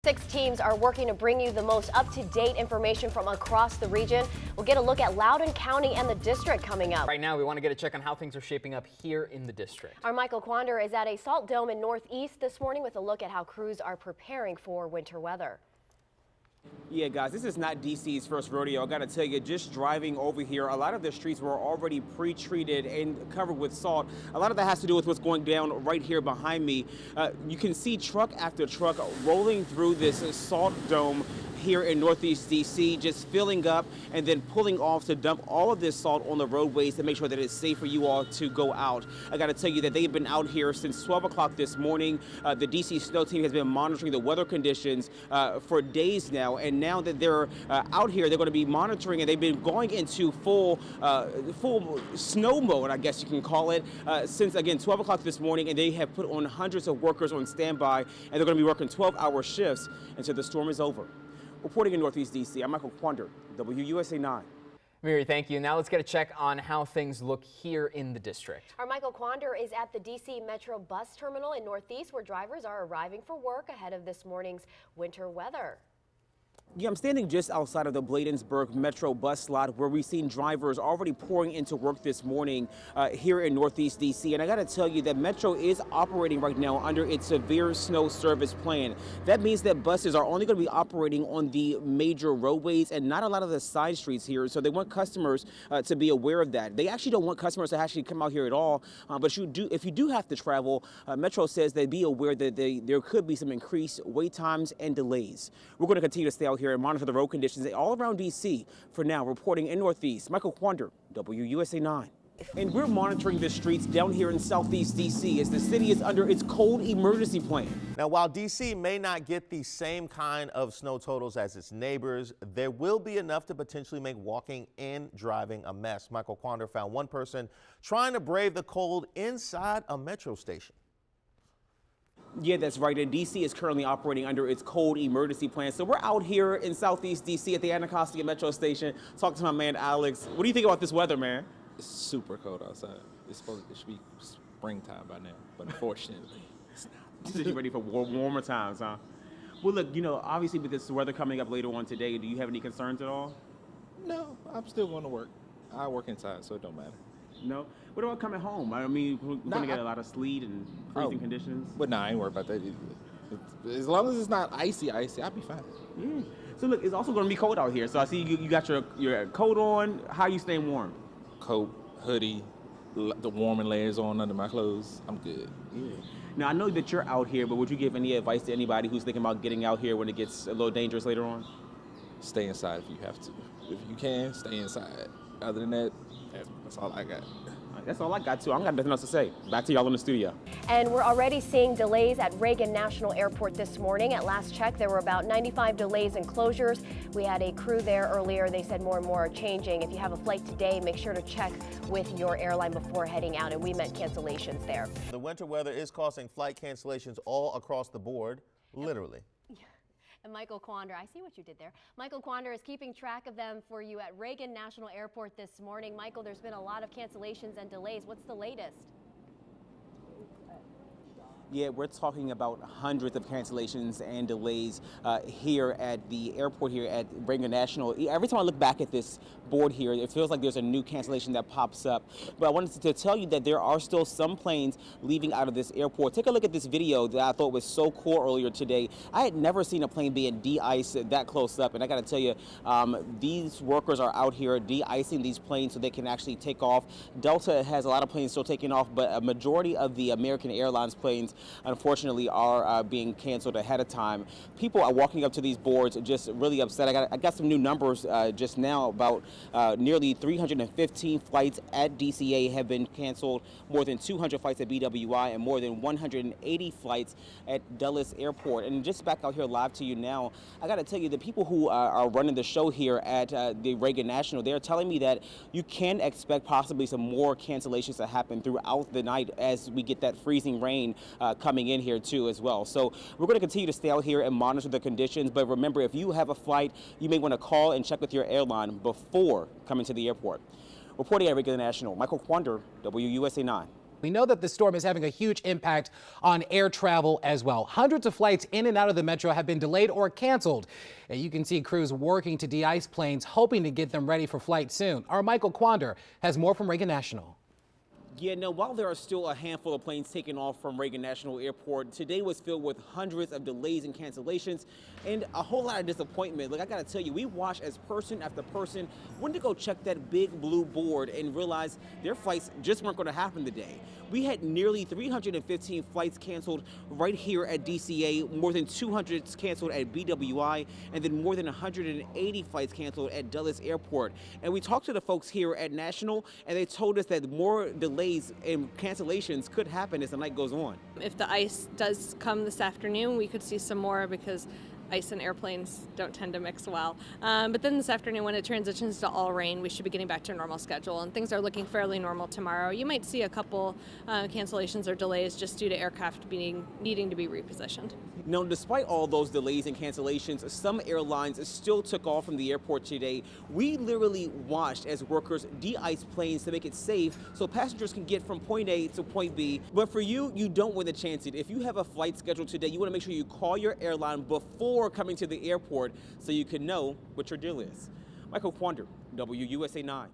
6 teams are working to bring you the most up-to-date information from across the region. We'll get a look at Loudoun County and the district coming up. Right now, we want to get a check on how things are shaping up here in the district. Our Michael Quander is at a salt dome in Northeast this morning with a look at how crews are preparing for winter weather. Yeah, guys, this is not DC's first rodeo. I got to tell you, just driving over here, a lot of the streets were already pre-treated and covered with salt. A lot of that has to do with what's going down right here behind me. You can see truck after truck rolling through this salt dome here in Northeast DC, just filling up and then pulling off to dump all of this salt on the roadways to make sure that it's safe for you all to go out. I got to tell you that they've been out here since 12 o'clock this morning. The DC snow team has been monitoring the weather conditions for days now, and now that they're out here, they're going to be monitoring, and they've been going into full snow mode, I guess you can call it, since, again, 12 o'clock this morning, and they have put on hundreds of workers on standby, and they're going to be working 12-hour shifts until the storm is over. Reporting in Northeast DC, I'm Michael Quander, WUSA 9. Miri, thank you. Now let's get a check on how things look here in the district. Our Michael Quander is at the DC Metro bus terminal in Northeast, where drivers are arriving for work ahead of this morning's winter weather. Yeah, I'm standing just outside of the Bladensburg Metro bus lot, where we've seen drivers already pouring into work this morning here in Northeast DC. And I got to tell you that Metro is operating right now under its severe snow service plan. That means that buses are only going to be operating on the major roadways and not a lot of the side streets here. So they want customers to be aware of that. They actually don't want customers to actually come out here at all. But if you do have to travel, Metro says they be aware that there could be some increased wait times and delays. We're going to continue to stay out here and monitor the road conditions all around DC. For now, reporting in Northeast, Michael Quander, WUSA 9. And we're monitoring the streets down here in Southeast DC as the city is under its cold emergency plan. Now, while DC may not get the same kind of snow totals as its neighbors, there will be enough to potentially make walking and driving a mess. Michael Quander found one person trying to brave the cold inside a Metro station. Yeah, that's right. And DC is currently operating under its cold emergency plan. So we're out here in Southeast DC at the Anacostia Metro Station. Talking to my man Alex. What do you think about this weather, man? It's super cold outside. It should be springtime by now, but unfortunately, it's not. So you're ready for warmer times, huh? Well, look, you know, obviously with this weather coming up later on today, do you have any concerns at all? No, I'm still going to work. I work inside, so it don't matter. No? What about coming home? I mean, we're going to get a lot of sleet and freezing conditions. But nah, I ain't worried about that either. As long as it's not icy, I'll be fine. Yeah. So look, it's also going to be cold out here. So I see you got your coat on. How are you staying warm? Coat, hoodie, the warming layers on under my clothes. I'm good. Yeah. Now, I know that you're out here, but would you give any advice to anybody who's thinking about getting out here when it gets a little dangerous later on? Stay inside if you have to. If you can, stay inside. Other than that, that's all I got. That's all I got, too. I don't got nothing else to say. Back to y'all in the studio. And we're already seeing delays at Reagan National Airport this morning. At last check, there were about 95 delays and closures. We had a crew there earlier. They said more and more are changing. If you have a flight today, make sure to check with your airline before heading out. And we meant cancellations there. The winter weather is causing flight cancellations all across the board, literally. And Michael Quander, I see what you did there. Michael Quander is keeping track of them for you at Reagan National Airport this morning. Michael, there's been a lot of cancellations and delays. What's the latest? Yeah, we're talking about hundreds of cancellations and delays here at the airport here at Reagan National. Every time I look back at this board here, it feels like there's a new cancellation that pops up. But I wanted to tell you that there are still some planes leaving out of this airport. Take a look at this video that I thought was so cool earlier today. I had never seen a plane being de-iced that close up. And I got to tell you, these workers are out here de-icing these planes so they can actually take off. Delta has a lot of planes still taking off, but a majority of the American Airlines planes unfortunately are being canceled ahead of time. People are walking up to these boards just really upset. I got some new numbers just now about nearly 315 flights at DCA have been canceled, more than 200 flights at BWI, and more than 180 flights at Dulles Airport. And just back out here live to you now, I got to tell you, the people who are running the show here at the Reagan National, they're telling me that you can expect possibly some more cancellations to happen throughout the night as we get that freezing rain coming in here too as well. So we're going to continue to stay out here and monitor the conditions. But remember, if you have a flight, you may want to call and check with your airline before coming to the airport. Reporting at Reagan National, Michael Quander, WUSA 9. We know that the storm is having a huge impact on air travel as well. Hundreds of flights in and out of the metro have been delayed or canceled. And you can see crews working to de-ice planes, hoping to get them ready for flight soon. Our Michael Quander has more from Reagan National. Yeah, no, while there are still a handful of planes taking off from Reagan National Airport, today was filled with hundreds of delays and cancellations and a whole lot of disappointment. Look, I gotta tell you, we watched as person after person went to go check that big blue board and realized their flights just weren't gonna happen today. We had nearly 315 flights canceled right here at DCA, more than 200 canceled at BWI, and then more than 180 flights canceled at Dulles Airport. And we talked to the folks here at National, and they told us that more delays and cancellations could happen as the night goes on. If the ice does come this afternoon, we could see some more because ice and airplanes don't tend to mix well. But then this afternoon, when it transitions to all rain, we should be getting back to a normal schedule, and things are looking fairly normal tomorrow. You might see a couple cancellations or delays just due to aircraft needing to be repositioned. Now, despite all those delays and cancellations, some airlines still took off from the airport today. We literally watched as workers de-ice planes to make it safe so passengers can get from point A to point B. But for you, you don't want to chance it. If you have a flight scheduled today, you want to make sure you call your airline before coming to the airport so you can know what your deal is. Michael Quander, WUSA 9.